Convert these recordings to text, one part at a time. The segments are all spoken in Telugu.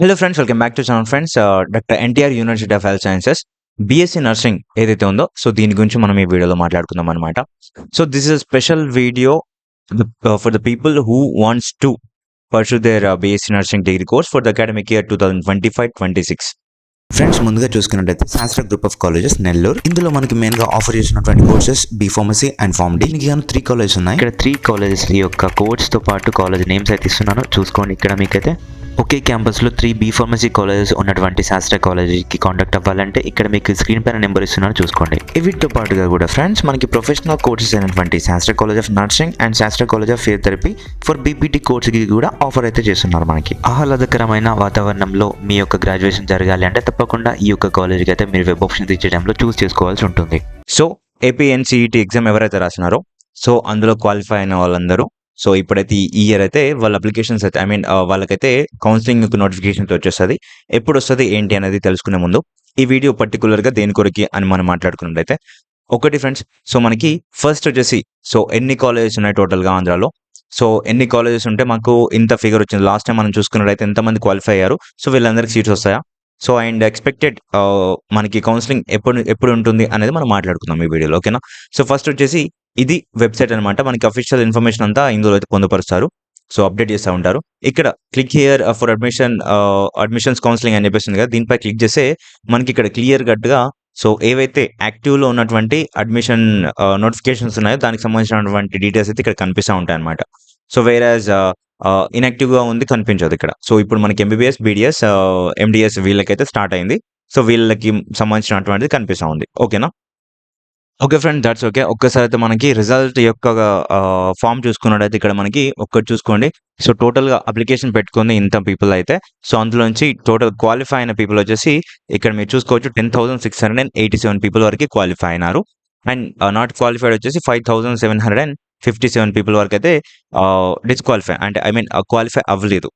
Hello friends, welcome back to channel friends. Doctor NTR university of health sciences BSc nursing ఏదైతే ఉందో, సో దీని గురించి మనం ఈ వీడియోలో మాట్లాడుకుందాం అనమాట. So this is special video for the people who wants to pursue their BSc nursing degree course for the academic year 2025-26. Friends, ముందుగా చూసుకున్నట్టయితే శాస్త్ర గ్రూప్ ఆఫ్ కాలేజెస్ నెల్లూరు. ఇందులో మనకి మెయిన్ గా ఆఫర్ చేసినటువంటి courses B pharmacy and pharm D. దీనికి గాను 3 కాలేజెస్ ఉన్నాయి. ఇక్కడ 3 కాలేజెస్ యొక్క కోర్స్ తో పాటు కాలేజ్ నేమ్స్ అయితే ఇస్తున్నాను, చూసుకోండి. ఇక్కడ మీకైతే ఒకే క్యాంపస్ లో 3 బి ఫార్మసీ కాలేజెస్ ఉన్నటువంటి శాస్త్ర కాలేజీకి కాంటాక్ట్ అవ్వాలంటే ఇక్కడ మీకు స్క్రీన్ పైన నెంబర్ ఇస్తున్నాను, చూసుకోండి. వీటితో పాటుగా కూడా ఫ్రెండ్స్ మనకి ప్రొఫెషనల్ కోర్సెస్ అయినటువంటి శాస్త్ర కాలేజ్ ఆఫ్ నర్సింగ్ అండ్ శాస్త్ర college of physiotherapy for BPT కోర్సుకి కూడా ఆఫర్ అయితే చేస్తున్నారు. మనకి ఆహ్లాదకరమైన వాతావరణంలో మీ యొక్క గ్రాడ్యుయేషన్ జరగాలి అంటే తప్పకుండా ఈ యొక్క కాలేజీకి అయితే మీరు వెబ్ ఆప్షన్స్ ఇచ్చే టైంలో చూస్ చేసుకోవాల్సి ఉంటుంది. సో ఏపీఎన్సీఈటీ ఎగ్జామ్ ఎవరైతే రాసినారో, సో అందులో క్వాలిఫై అయిన వాళ్ళందరూ, సో ఇప్పుడైతే ఈ ఇయర్ అయితే వాళ్ళ అప్లికేషన్స్ అయితే వాళ్ళకైతే కౌన్సిలింగ్ నోటిఫికేషన్ వచ్చేస్తుంది. ఎప్పుడు వస్తుంది ఏంటి అనేది తెలుసుకునే ముందు ఈ వీడియో పర్టికులర్గా దేని కొరకి అని మనం మాట్లాడుకున్నట్లయితే, ఒకటి ఫ్రెండ్స్, సో మనకి ఫస్ట్ వచ్చేసి సో ఎన్ని కాలేజెస్ ఉన్నాయి టోటల్గా ఆంధ్రాలో, సో ఎన్ని కాలేజెస్ ఉంటే మాకు ఇంత ఫిగర్ వచ్చింది. లాస్ట్ టైం మనం చూసుకున్నట్లయితే ఎంతమంది క్వాలిఫై అయ్యారు, సో వీళ్ళందరికీ సీట్స్ వస్తాయా, సో అండ్ ఎక్స్పెక్టెడ్ మనకి కౌన్సిలింగ్ ఎప్పుడు ఉంటుంది అనేది మనం మాట్లాడుకుందాం ఈ వీడియోలో, ఓకేనా. సో ఫస్ట్ వచ్చేసి ఇది వెబ్సైట్ అనమాట. మనకి అఫీషియల్ ఇన్ఫర్మేషన్ అంతా ఇందులో అయితే పొందుపరుస్తారు, సో అప్డేట్ చేస్తూ ఉంటారు. ఇక్కడ click here for admissions counselling అని చెప్పేసి ఉంది కదా, దీనిపై క్లిక్ చేస్తే మనకి ఇక్కడ క్లియర్ కట్గా సో ఏవైతే యాక్టివ్లో ఉన్నటువంటి అడ్మిషన్ నోటిఫికేషన్స్ ఉన్నాయో దానికి సంబంధించినటువంటి డీటెయిల్స్ అయితే ఇక్కడ కనిపిస్తూ ఉంటాయి అనమాట. సో వేరాజ్ ఇన్యాక్టివ్గా ఉంది, కనిపించదు ఇక్కడ. సో ఇప్పుడు మనకి ఎంబీబీఎస్, బీడీఎస్, ఎండిఎస్ వీళ్ళకైతే స్టార్ట్ అయింది. సో వీళ్ళకి సంబంధించినటువంటిది కనిపిస్తూ ఉంది, ఓకేనా. Okay friend, that's okay. ఒక్కసారి అయితే మనకి రిజల్ట్ యొక్క ఫామ్ చూసుకున్నట్టయితే ఇక్కడ మనకి ఒక్కటి చూసుకోండి. సో టోటల్గా అప్లికేషన్ పెట్టుకుంది ఇంత పీపుల్ అయితే, సో అందులో నుంచి టోటల్ క్వాలిఫై అయిన పీపుల్ వచ్చేసి ఇక్కడ మీరు చూసుకోవచ్చు 10,687 పీపుల్ వరకు క్వాలిఫై అయినారు. అండ్ నాట్ క్వాలిఫైడ్ వచ్చేసి 5,757 పీపుల్ వరకు అయితే డిస్క్వాలిఫై అంటే క్వాలిఫై అవ్వలేదు,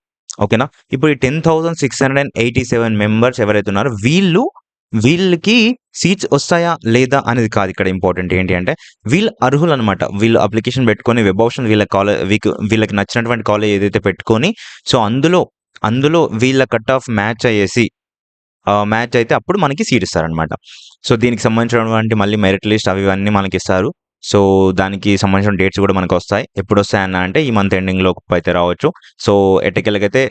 ఓకేనా. ఇప్పుడు ఈ 10,687 మెంబర్స్ ఎవరైతే ఉన్నారో వీళ్ళకి సీట్స్ వస్తాయా లేదా అనేది కాదు ఇక్కడ ఇంపార్టెంట్. ఏంటి అంటే వీళ్ళు అర్హులు అనమాట. వీళ్ళు అప్లికేషన్ పెట్టుకొని వెబ్ ఆప్షన్ వీళ్ళకి నచ్చినటువంటి కాలేజ్ ఏదైతే పెట్టుకొని, సో అందులో వీళ్ళ కట్ ఆఫ్ మ్యాచ్ అయితే అప్పుడు మనకి సీట్ ఇస్తారనమాట. సో దీనికి సంబంధించినటువంటి మళ్ళీ మెరిట్ లిస్ట్ అవి ఇవన్నీ మనకి ఇస్తారు. సో దానికి సంబంధించిన డేట్స్ కూడా మనకు వస్తాయి. ఎప్పుడు వస్తాయన్న అంటే ఈ మంత్ ఎండింగ్ లోపు అయితే రావచ్చు. సో ఎట్టకెళ్ళకైతే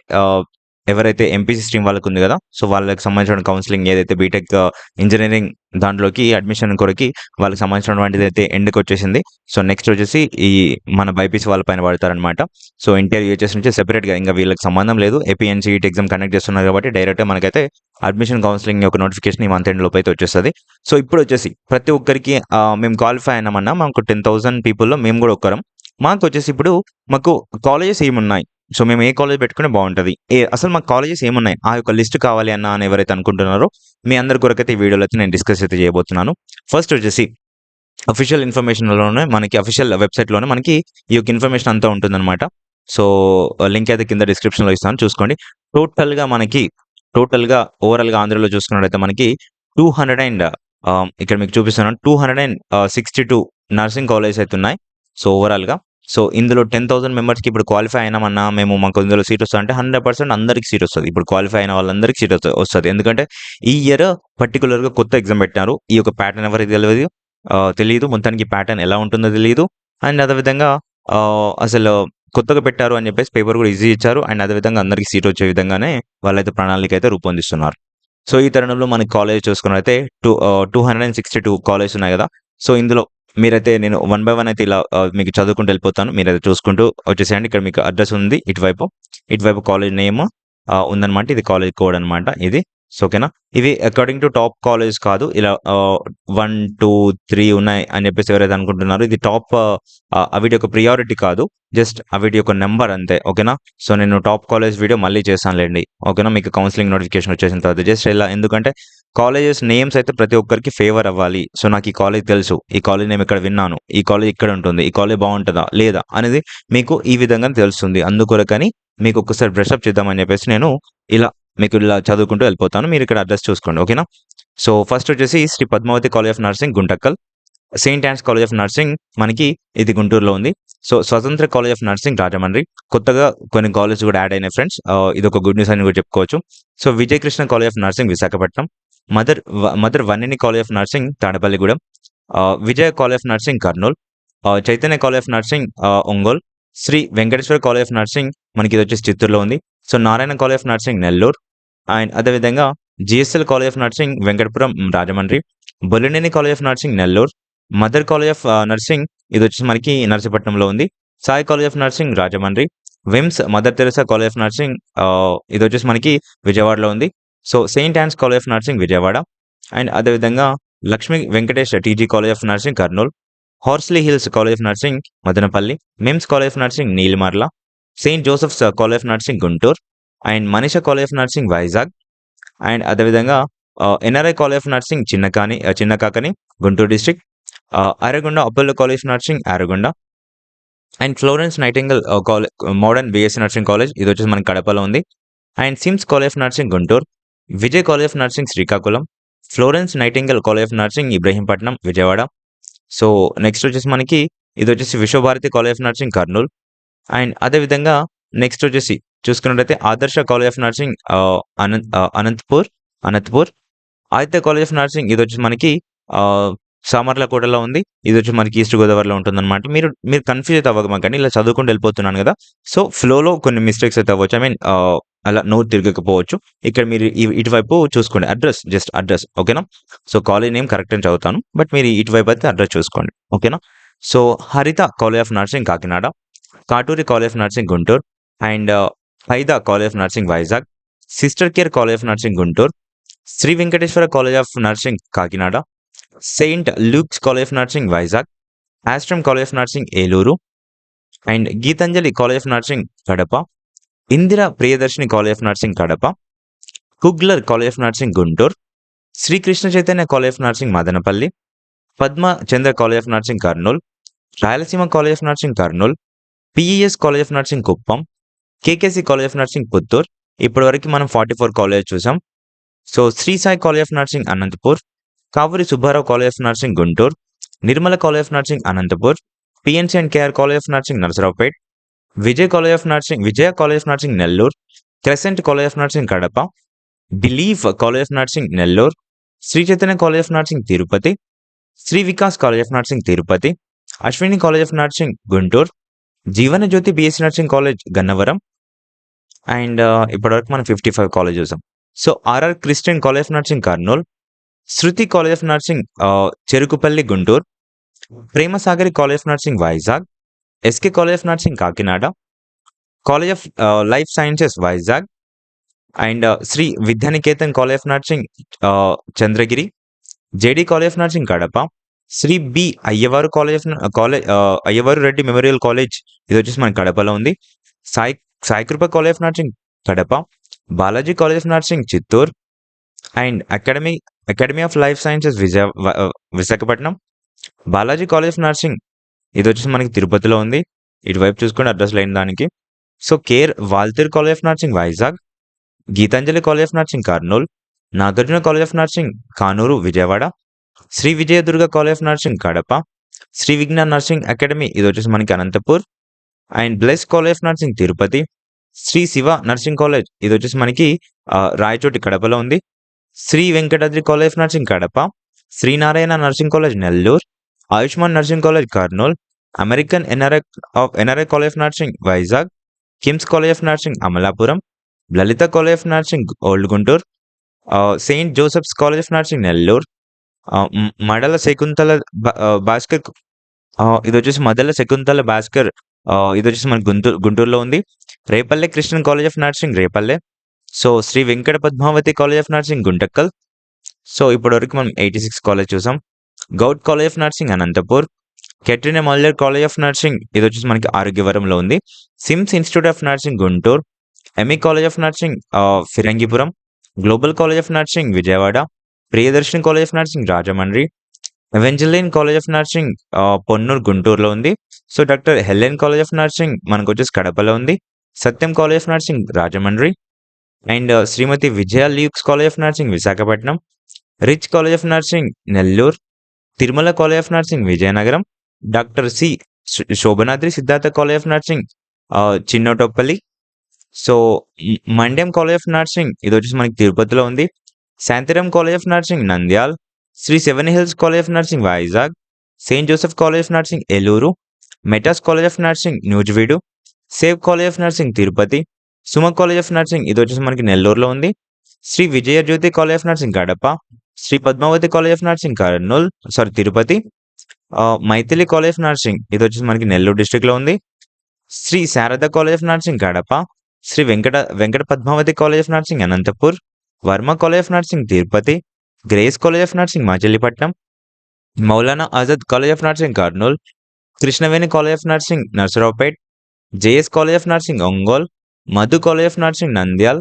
ఎవరైతే ఎంపీసీ స్ట్రీమ్ వాళ్ళకి ఉంది కదా, సో వాళ్ళకి సంబంధించిన కౌన్సిలింగ్ ఏదైతే బీటెక్ ఇంజనీరింగ్ దాంట్లోకి అడ్మిషన్ కొరకి వాళ్ళకి సంబంధించినటువంటిది అయితే ఎండ్కి వచ్చేసింది. సో నెక్స్ట్ వచ్చేసి ఈ మన బైపీసీ వాళ్ళ పైన పడతారనమాట. సో ఇంటర్ యూహెచ్ఎస్ నుంచి సెపరేట్గా ఇంకా వీళ్ళకి సంబంధం లేదు. ఏపీఎన్సీఈటీ ఎగ్జామ్ కండక్ట్ చేస్తున్నారు కాబట్టి డైరెక్ట్గా మనకైతే అడ్మిషన్ కౌన్సిలింగ్ యొక్క నోటిఫికేషన్ ఈ మంత్ ఎండ్ లోపు అయితే వచ్చేస్తుంది. సో ఇప్పుడు వచ్చేసి ప్రతి ఒక్కరికి మేము క్వాలిఫై అయినామన్నా మాకు 10,000 పీపుల్లో మేము కూడా ఒక్కరం. మాకు వచ్చేసి ఇప్పుడు మాకు కాలేజెస్ ఏమున్నాయి, సో మేము ఏ కాలేజ్ పెట్టుకుంటే బాగుంటుంది, అసలు మాకు కాలేజెస్ ఏమున్నాయి ఆ యొక్క లిస్ట్ కావాలి అని ఎవరైతే అనుకుంటున్నారో మీ అందరి కొరకైతే ఈ వీడియోలో అయితే నేను డిస్కస్ అయితే చేయబోతున్నాను. ఫస్ట్ వచ్చేసి అఫీషియల్ ఇన్ఫర్మేషన్లోనే మనకి అఫీషియల్ వెబ్సైట్లోనే మనకి ఈ యొక్క ఇన్ఫర్మేషన్ అంతా ఉంటుందన్నమాట. సో లింక్ అయితే కింద డిస్క్రిప్షన్లో ఇస్తాను, చూసుకోండి. టోటల్గా ఓవరాల్గా ఆంధ్రలో చూసుకున్నట్లయితే మనకి 200 అండ్ ఇక్కడ మీకు చూపిస్తున్నాను 262 నర్సింగ్ కాలేజెస్ అయితే ఉన్నాయి. సో ఓవరాల్గా సో ఇందులో 10,000 మెంబర్స్కి ఇప్పుడు క్వాలిఫై అయినామన్నా మాకు ఇందులో సీట్ వస్తుంది అంటే 100% అందరికి సీట్ వస్తుంది. ఇప్పుడు క్వాలిఫై అయిన వాళ్ళందరికీ సీట్ వస్తుంది. ఎందుకంటే ఈ ఇయర్ పర్టికులర్గా కొత్త ఎగ్జామ్ పెట్టినారు. ఈ యొక్క ప్యాటర్న్ ఎవరికి తెలియదు, మొత్తానికి ప్యాటర్న్ ఎలా ఉంటుందో తెలియదు. అండ్ అదేవిధంగా అసలు కొత్తగా పెట్టారు అని చెప్పేసి పేపర్ కూడా ఈజీ ఇచ్చారు. అండ్ అదేవిధంగా అందరికీ సీట్ వచ్చే విధంగానే వాళ్ళైతే ప్రణాళిక అయితే రూపొందిస్తున్నారు. సో ఈ తరుణంలో మనకి కాలేజ్ చూసుకున్నట్లయితే 262 కాలేజ్ ఉన్నాయి కదా. సో ఇందులో మీరైతే నేను 1 by 1 అయితే ఇలా మీకు చదువుకుంటూ వెళ్ళిపోతాను, మీరైతే చూసుకుంటూ వచ్చేసేయండి. ఇక్కడ మీకు అడ్రస్ ఉంది, ఇటువైపు కాలేజ్ నేమ్ ఉందన్నమాట. ఇది కాలేజ్ కోడ్ అనమాట ఇది. సో ఓకేనా, ఇవి అకార్డింగ్ టు టాప్ కాలేజ్ కాదు, ఇలా 1, 2, 3 ఉన్నాయి అని చెప్పేసి ఎవరైతే అనుకుంటున్నారో ఇది టాప్ వీటి యొక్క ప్రియారిటీ కాదు, జస్ట్ వీటి యొక్క నెంబర్ అంతే, ఓకేనా. సో నేను టాప్ కాలేజ్ వీడియో మళ్ళీ చేస్తానులేండి, ఓకేనా. మీకు కౌన్సిలింగ్ నోటిఫికేషన్ వచ్చేసిన తర్వాత జస్ట్ ఇలా, ఎందుకంటే కాలేజెస్ నేమ్స్ అయితే ప్రతి ఒక్కరికి ఫేవర్ అవ్వాలి. సో నాకు ఈ కాలేజ్ తెలుసు, ఈ కాలేజ్ నేను ఇక్కడ విన్నాను, ఈ కాలేజ్ ఇక్కడ ఉంటుంది, ఈ కాలేజ్ బాగుంటుందా లేదా అనేది మీకు ఈ విధంగా తెలుస్తుంది. అందుకొరకని మీకు ఒక్కసారి బ్రషప్ చేద్దామని చెప్పేసి నేను మీకు ఇలా చదువుకుంటూ వెళ్ళిపోతాను. మీరు ఇక్కడ అడ్రస్ చూసుకోండి, ఓకేనా. సో ఫస్ట్ వచ్చేసి Sri Padmavati college of nursing Guntakal, saint Ann's college of nursing మనకి ఇది గుంటూరులో ఉంది. సో స్వతంత్ర కాలేజ్ ఆఫ్ నర్సింగ్ రాజమండ్రి. కొత్తగా కొన్ని కాలేజ్ కూడా యాడ్ అయినాయి ఫ్రెండ్స్. ఇదొక గుడ్ న్యూస్ అని కూడా చెప్పుకోవచ్చు. So Vijayakrishna college of nursing Visakhapatnam. Mother Vannini college of nursing Tadepalligudem. Vijaya college of nursing Kurnool. Chaitanya college of nursing Ongole. Sri Venkateswara college of nursing మనకి ఇది వచ్చేసి చిత్తూరులో ఉంది. So Narayana college of nursing Nellore. And అదేవిధంగా GSL college of nursing Venkatapuram Rajahmundry. Bollineni college of nursing Nellore. Mother college of nursing ఇది వచ్చేసి మనకి నర్సీపట్నంలో ఉంది. Sai college of nursing Rajahmundry. VIMS mother Teresa college of nursing ఇది వచ్చేసి మనకి విజయవాడలో ఉంది. So saint Ann's college of nursing Vijayawada. And అదేవిధంగా Lakshmi Venkatesh TG college of nursing Kurnool. Horsley Hills college of nursing Madanapalle. MIMS college of nursing Nellimarla. Saint Joseph's college of nursing Guntur. And Manisha college of nursing Vizag. And అదేవిధంగా NRI college of nursing Chinakakani Guntur district. Aragonda Apollo college of nursing Aragonda. And Florence Nightingale college modern BSc nursing college ఇది వచ్చేసి మనకి కడపలో ఉంది. And SIMS college of nursing Guntur. Vijay college of nursing Srikakulam. Florence Nightingale college of nursing Ibrahimpatnam Vijayawada. So next వచ్చేసి మనకి ఇది వచ్చేసి Visvabharati college of nursing Kurnool. And అదేవిధంగా నెక్స్ట్ వచ్చేసి చూసుకున్నట్లయితే Adarsha college of nursing Anantapur. Aditya college of nursing ఇది వచ్చేసి మనకి సామర్లకోటలో ఉంది. ఇది వచ్చి మనకి ఈస్ట్ గోదావరిలో ఉంటుందన్నమాట. మీరు కన్ఫ్యూజ్ అయితే అవ్వకండి, ఇలా చదువుకుంటూ వెళ్ళిపోతున్నాను కదా. సో ఫ్లోలో కొన్ని మిస్టేక్స్ అయితే అవ్వచ్చు. అలా నోరు తిరగకపోవచ్చు. ఇక్కడ మీరు ఇటువైపు చూసుకోండి. జస్ట్ అడ్రస్ ఓకేనా. సో కాలేజ్ నేమ్ కరెక్ట్ అని చదువుతాను, బట్ మీరు ఇటువైపు అయితే అడ్రస్ చూసుకోండి ఓకేనా. So Haritha college of nursing Kakinada. Katuri college of nursing Guntur. And Hyda college of nursing Vizag. Sister care college of nursing Guntur. Shri Venkateswara college of nursing Kakinada. Saint Luke's college of nursing Vizag. Astrum college of nursing Eluru. And Gitanjali college of nursing Kadapa. Indira Priyadarshini college of nursing Kadapa. Kugler college of nursing Guntur. Srikrishna Chaitanya college of nursing Madanapalle. Padma Chandra college of nursing Kurnool. Rayalaseema college of nursing Kurnool. PES college of nursing Kuppam. KKC college of nursing Puttur. ఇప్పటివరకు మనం 44 కాలేజ్ చూసాం. So Shri Sai college of nursing Anantapur. Kavuri Subbarao college of nursing Guntur. Nirmala college of nursing Anantapur. PNC and KR college of nursing Narasaraopet. Vijaya college of nursing Nellore. Crescent college of nursing Kadapa. Belief college of nursing Nellore. Shri Chaitanya college of nursing Tirupati. Shri Vikas college of nursing Tirupati. Ashwini college of nursing Guntur. Jeevana Jyothi BSc nursing college Gannavaram. And ఇప్పటివరకు మనం 55 కాలేజ్ చూసాం. So RR Christian college of nursing Kurnool. Shruti college of nursing Cherukupalli Guntur. Premasagari college of nursing Vizag. SK college of nursing Kakinada. College of life sciences Vizag. And Shri Vidyanikethan college of nursing Chandragiri. JD college of nursing Kadapa. Shri B Ayyavaru Reddy memorial college ఇది వచ్చేసి మన కడపలో ఉంది. Saikrupa college of nursing Kadapa. Balaji college of nursing Chittoor. And academy of life sciences Visakhapatnam. Balaji college of nursing ఇది వచ్చేసి మనకి తిరుపతిలో ఉంది. ఇటువైపు చూసుకోండి అడ్రస్ లేని దానికి. So care Waltair college of nursing Vizag. Gitanjali college of nursing Kurnool. Nagarjuna college of nursing Kanuru Vijayawada. Sri Vijayadurga college of nursing Kadapa. Sri Vignan nursing academy ఇది వచ్చేసి మనకి Anantapur. And bless college of nursing Tirupati. Sri Siva nursing college ఇది వచ్చేసి మనకి రాయచోటి కడపలో ఉంది. Sri Venkatadri college of nursing Kadapa. Srinarayana nursing college Nellore. Ayushman nursing college Kurnool. American NRI college of nursing Vizag. KIMS college of nursing Amalapuram. Lalitha college of nursing old Guntur. Saint Joseph's college of nursing Nellore. Madala Shakuntala Bhaskar ఇది వచ్చేసి మదల శకుంతల భాస్కర్ ఇది వచ్చేసి మన గుంటూరులో ఉంది. Repalle Christian college of nursing Repalle. So Shri Venkata Padmavathi college of nursing Guntakal. So ఇప్పటివరకు మనం 86 కాలేజ్ చూసాం. Goud college of nursing Anantapur. Katrina Muller college of nursing ఇది వచ్చేసి మనకి ఆరోగ్యవరంలో ఉంది. SIMS institute of nursing Guntur. ME college of nursing Phirangipuram. Global college of nursing Vijayawada. Priyadarshini college of nursing Rajahmundry. Evangeline college of nursing Ponnur గుంటూరులో ఉంది. So doctor Helen college of nursing మనకు వచ్చేసి కడపలో ఉంది. Satyam college of nursing Rajahmundry. And Shrimati Vijaya Luke's college of nursing Visakhapatnam. Rich college of nursing Nellore. Tirumala college of nursing Vizianagaram. Doctor C Sobhanadri Siddhartha college of nursing Chinnotappalli. So, Mandyam college of nursing ఇదొచ్చేసి మనకి తిరుపతిలో ఉంది. Shantiram college of nursing Nandyal. Shri seven hills college of nursing Vizag. Saint Joseph college of nursing Eluru. METAS college of nursing Nuzvid. Save college of nursing Tirupati. Suma college of nursing ఇదొచ్చేసి మనకి నెల్లూరులో ఉంది. Shri Vijayajyothi college of nursing Kadapa. Shri Padmavati college of nursing Tirupati. Maithili college of nursing ఇదొచ్చేసి మనకి నెల్లూరు డిస్ట్రిక్ట్‌లో ఉంది. Shri Sharada college of nursing Kadapa. Shri Venkata Padmavathi college of nursing Anantapur. Varma college of nursing Tirupati. Grace college of nursing Machilipatnam. Maulana Azad college of nursing Kurnool. Krishnaveni college of nursing Narasaraopet. JS college of nursing Ongole. Madhu college of nursing Nandyal.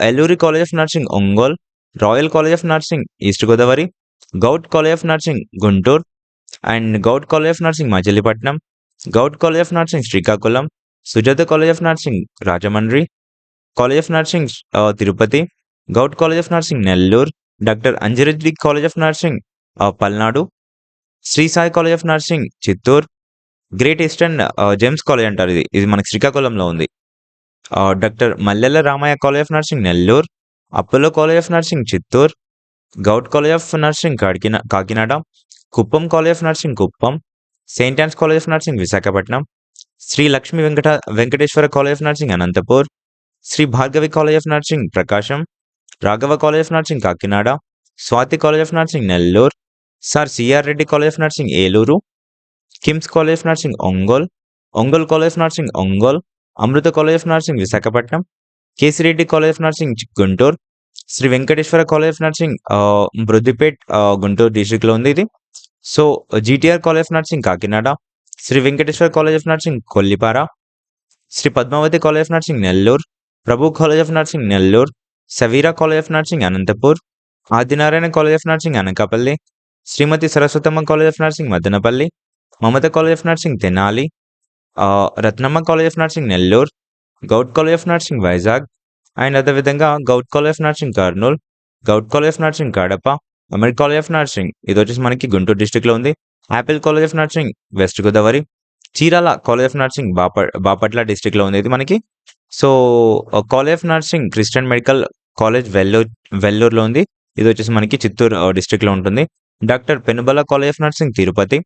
Elluri college of nursing Ongole. Royal college of nursing east Godavari. Govt college of nursing Guntur and govt college of nursing Machilipatnam. Govt college of nursing Srikakulam. Sujatha college of nursing Rajahmundry. College of nursing Tirupati. Govt college of nursing Nellore. Doctor Anjireddy college of nursing Palnadu. Sri Sai college of nursing Chittoor. Great eastern James college అంటారు ఇది మనకి శ్రీకాకుళంలో ఉంది. Doctor Mallela Ramaiah college of nursing Nellore. Apollo college of nursing Chittoor. Govt college of nursing Kakinada. Kuppam college of nursing Kuppam. Saint Ann's college of nursing Visakhapatnam. Sri Lakshmi Venkateswara college of nursing Anantapur. Sri Bhargavi college of nursing Prakasam. Raghava college of nursing Kakinada. Swathi college of nursing Nellore. Sir CR Reddy college of nursing Eluru. KIMS college of nursing Ongole. Ongole college of nursing Ongole. Amrita college of nursing Visakhapatnam. Kesireddy college of nursing Guntur. Shri Venkateswara college of nursing Brodipet Guntur డిస్ట్రిక్ట్లో ఉంది ఇది. So GTR college of nursing Kakinada. Shri Venkateswara college of nursing Kollipara. Shri Padmavati college of nursing Nellore. Prabhu college of nursing Nellore. Saveera college of nursing Anantapur. Adinarayana college of nursing Anakapalli. Shrimati Saraswathamma college of nursing Madanapalle. Mamata college of nursing Tenali. Ratnamma college of nursing Nellore. Govt college of nursing Vizag and అదేవిధంగా govt college of nursing Kurnool. Govt college of nursing Kadapa. అమెరిక్ కాలేజ్ ఆఫ్ నర్సింగ్ ఇది వచ్చేసి మనకి గుంటూరు డిస్ట్రిక్ట్లో ఉంది. Apple college of nursing west Godavari. Chirala college of nursing Bapatla డిస్ట్రిక్ట్లో ఉంది ఇది మనకి. So college of nursing Christian medical college వెల్లూరులో ఉంది. ఇది వచ్చేసి మనకి చిత్తూరు డిస్ట్రిక్ట్లో ఉంటుంది. Doctor Penubala college of nursing Tirupati.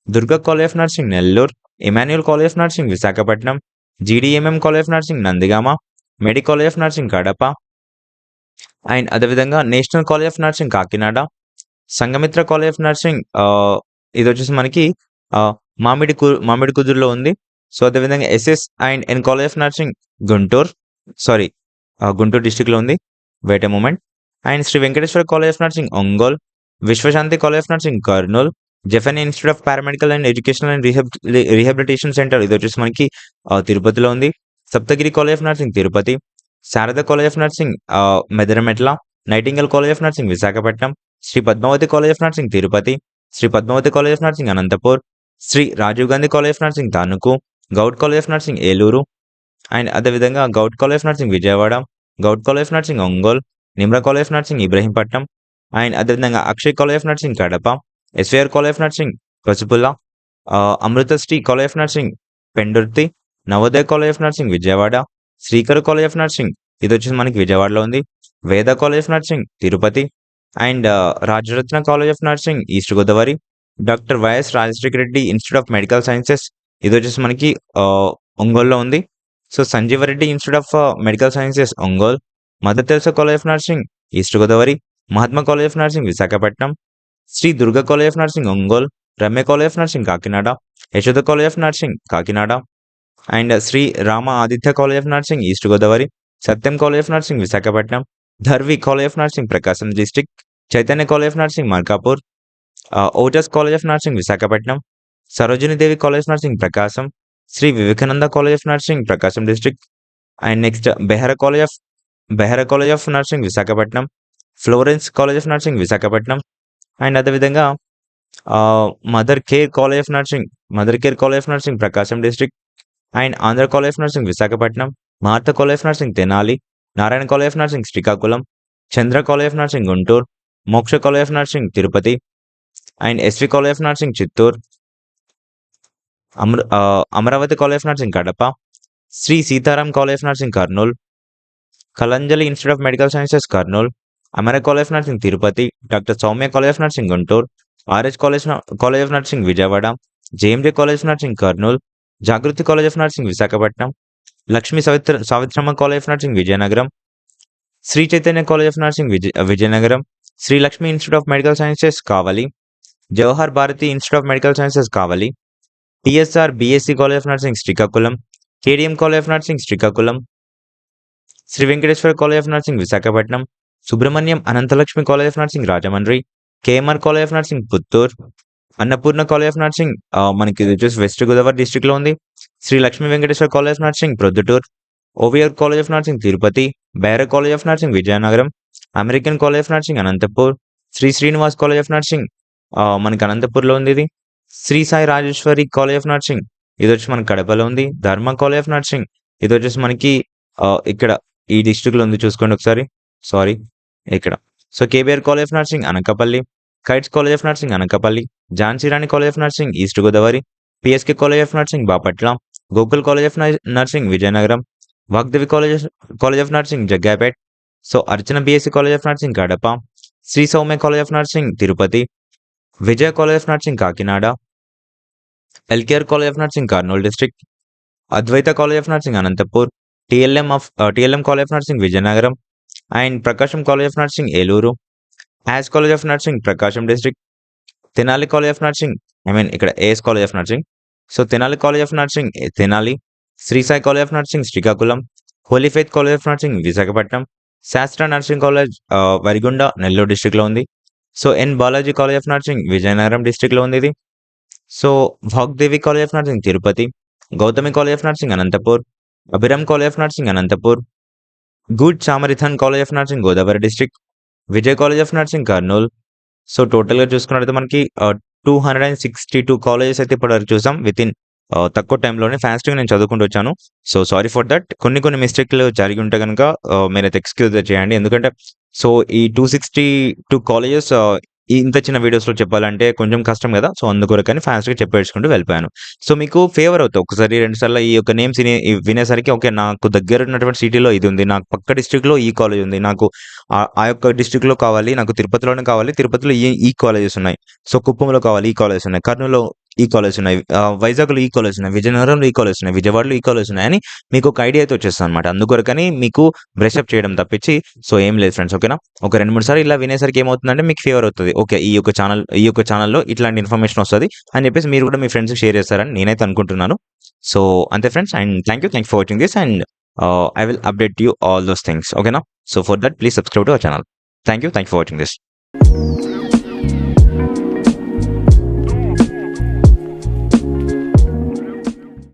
Durga college of nursing Nellore. Emmanuel college of nursing Visakhapatnam. జీడిఎంఎం college of nursing Nandigama. మెడి college of nursing Kadapa and అదేవిధంగా national college of nursing Kakinada. Sanghamitra college of nursing ఇది వచ్చేసి మనకి మామిడి కుదురులో ఉంది. సో అదేవిధంగా SS and N college of nursing Guntur డిస్ట్రిక్ట్లో ఉంది. Wait a moment. And Shri Venkateswara college of nursing Ongole. Vishwashanti college of nursing Kurnool. జెఫెన్ institute of paramedical and educational and rehabilitation centre ఇది వచ్చేసి మనకి తిరుపతిలో ఉంది. Saptagiri college of nursing Tirupati. Sharada college of nursing Medarametla. Nightingale college of nursing Visakhapatnam. Shri Padmavati college of nursing Tirupati. Shri Padmavati college of nursing Anantapur. Shri Rajiv Gandhi college of nursing Tanuku. Govt college of nursing Eluru and అదేవిధంగా govt college of nursing Vijayawada. Govt college of nursing Ongole. Nimra college of nursing Ibrahimpatnam and అదేవిధంగా Akshay college of nursing Kadapa. SVR college of nursing Pasupula. Amritashri college of nursing Pendurthi. Navodaya college of nursing Vijayawada. Srikar college of nursing ఇది వచ్చేసి మనకి విజయవాడలో ఉంది. Veda college of nursing Tirupati and Rajaratna college of nursing east Godavari. Doctor YS Rajasekhara Reddy institute of medical sciences ఇది వచ్చేసి మనకి ఒంగోలులో ఉంది. So Sanjeevareddy institute of medical sciences Ongole. Mother Teresa college of nursing east Godavari. Mahatma college of nursing Visakhapatnam. Sri Durga college of nursing Ongole. Ramya college of nursing Kakinada. Yashoda college of nursing Kakinada and Sri Rama Aditya college of nursing east Godavari. Satyam college of nursing Visakhapatnam. Dharvi college of nursing Prakasam district. Chaitanya college of nursing Markapur. ఓటస్ college of nursing Visakhapatnam. Sarojini Devi college of nursing Prakasam. Sri Vivekananda college of nursing Prakasam district and next Behara college of nursing Visakhapatnam. Florence college of nursing Visakhapatnam and అదేవిధంగా mother care college of nursing Prakasam district and Andhra college of nursing Visakhapatnam. Martha college of nursing Tenali. Narayana college of nursing Srikakulam. Chandra college of nursing Guntur. Moksha college of nursing Tirupati and SV college of nursing Chittoor. Amaravati college of nursing Kadapa, Shri Sitaram college of nursing Kurnool, Kalanjali institute of medical sciences Kurnool, Amara college of nursing Tirupati, doctor Soumya college of nursing Guntur, RS college of nursing Vijayawada, JMJ college of nursing Kurnool, Jagruti college of nursing Visakhapatnam, Lakshmi Savitramma college of nursing Vizianagaram, Sri Chaitanya college of nursing Vizianagaram, Sri Lakshmi institute of medical sciences Kavali, Jawahar Bharati institute of medical sciences Kavali, TSR BSc college of nursing Srikakulam, KDM college of nursing Srikakulam, Sri Venkateswara college of nursing Visakhapatnam, Subrahmanyam Anantalakshmi college of nursing Rajahmundry, KMR college of nursing Puttur, Annapurna college of nursing మనకి ఇది వచ్చేసి వెస్ట్ గోదావరి డిస్ట్రిక్ట్ లో ఉంది, Sri Lakshmi Venkateswara college of nursing Proddatur, ఓవియర్ college of nursing Tirupati, Baira college of nursing Vizianagaram, American college of nursing Anantapur, Shri Srinivas college of nursing మనకి అనంతపూర్లో ఉంది ఇది, Shri Sai Rajeshwari college of nursing ఇది వచ్చి మనకి కడపలో ఉంది, ధర్మ కాలేజ్ ఆఫ్ నర్సింగ్ ఇది వచ్చేసి మనకి ఇక్కడ ఈ డిస్ట్రిక్ట్ లో ఉంది చూసుకోండి ఒకసారి, సారీ ఇక్కడ. So KBR college of nursing Anakapalli, kites college of nursing Anakapalli, Jhansi Rani college of nursing east Godavari, PSK college of nursing Bapatla, Gokul college of nursing Vizianagaram, Vagdevi college of nursing Jaggampet, so Archana BSc college of nursing Kadapa, Shri Soumya college of nursing Tirupati, Vijaya college of nursing Kakinada, LKR college of nursing Kurnool district, Advaita college of nursing Anantapur, TLM college of nursing Vizianagaram, and Prakasam college of nursing Eluru, యాజ్ college of nursing Prakasam district, Tenali college of nursing ఇక్కడ AS college of nursing, so Tenali college of nursing Tenali, Sri Sai college of nursing Srikakulam, Holy Faith college of nursing Visakhapatnam, Shastra nursing college Varigunda Nellore district లో ఉంది, so N Balaji college of nursing Vizianagaram district లో ఉంది ఇది, so Vagdevi college of nursing Tirupati, Gautami college of nursing Anantapur, Abhiram college of nursing Anantapur, good Samaritan college of nursing Godavari district, Vijay college of nursing Kurnool. So టోటల్గా చూసుకున్నట్లయితే మనకి 262 కాలేజెస్ అయితే ఇప్పటివరకు చూసాం విత్ ఇన్ తక్కువ టైంలోనే. ఫాస్ట్గా నేను చదువుకుంటూ వచ్చాను, సో సారీ ఫర్ దట్. కొన్ని మిస్టేక్లు జరిగి ఉంటే కనుక మీరైతే ఎక్స్క్యూజ్ చేయండి, ఎందుకంటే సో ఈ 262 కాలేజెస్ ఇంత చిన్న వీడియోస్లో చెప్పాలంటే కొంచెం కష్టం కదా, సో అందుకొరకని ఫాస్ట్గా చెప్పేసుకుంటూ వెళ్ళిపోయాను. సో మీకు ఫేవర్ అవుతుంది ఒకసారి 2 సార్లు ఈ యొక్క నేమ్స్ వినేసరికి, ఓకే నాకు దగ్గర ఉన్నటువంటి సిటీలో ఇది ఉంది, నాకు పక్క డిస్ట్రిక్ట్లో ఈ కాలేజ్ ఉంది, నాకు ఆ యొక్క డిస్ట్రిక్ట్లో కావాలి, నాకు తిరుపతిలోనే కావాలి, తిరుపతిలో ఈ కాలేజెస్ ఉన్నాయి, సో కుప్పంలో కావాలి ఈ కాలేజెస్ ఉన్నాయి, కర్నూలులో ఈ కాలేజ్ ఉన్నాయి, వైజాగ్లో ఈ కాలేజ్ ఉన్నాయి, విజయనగరంలో ఈ కాలేజ్ ఉన్నాయి, విజయవాడలో ఈ కాలేజ్ ఉన్నాయి అని మీకు ఒక ఐడియా అయితే వచ్చేస్తుంది అనమాట. అందుకొరకని మీకు బ్రషప్ చేయడం తప్పించి సో ఏం లేదు ఫ్రెండ్స్, ఓకేనా. ఒక 2-3 సార్లు ఇలా వినేసరికి ఏమవుతుందంటే మీకు ఫేవర్ అవుతుంది, ఓకే ఈ యొక్క ఛానల్లో ఇట్లాంటి ఇన్ఫర్మేషన్ వస్తుంది అని చెప్పేసి మీరు కూడా మీ ఫ్రెండ్స్కి షేర్ చేస్తారని నేనైతే అనుకుంటున్నాను. సో అంతే friends, and thank you for watching this, and I will update you all those things, okay now. So for that please subscribe to our channel. Thank you for watching this.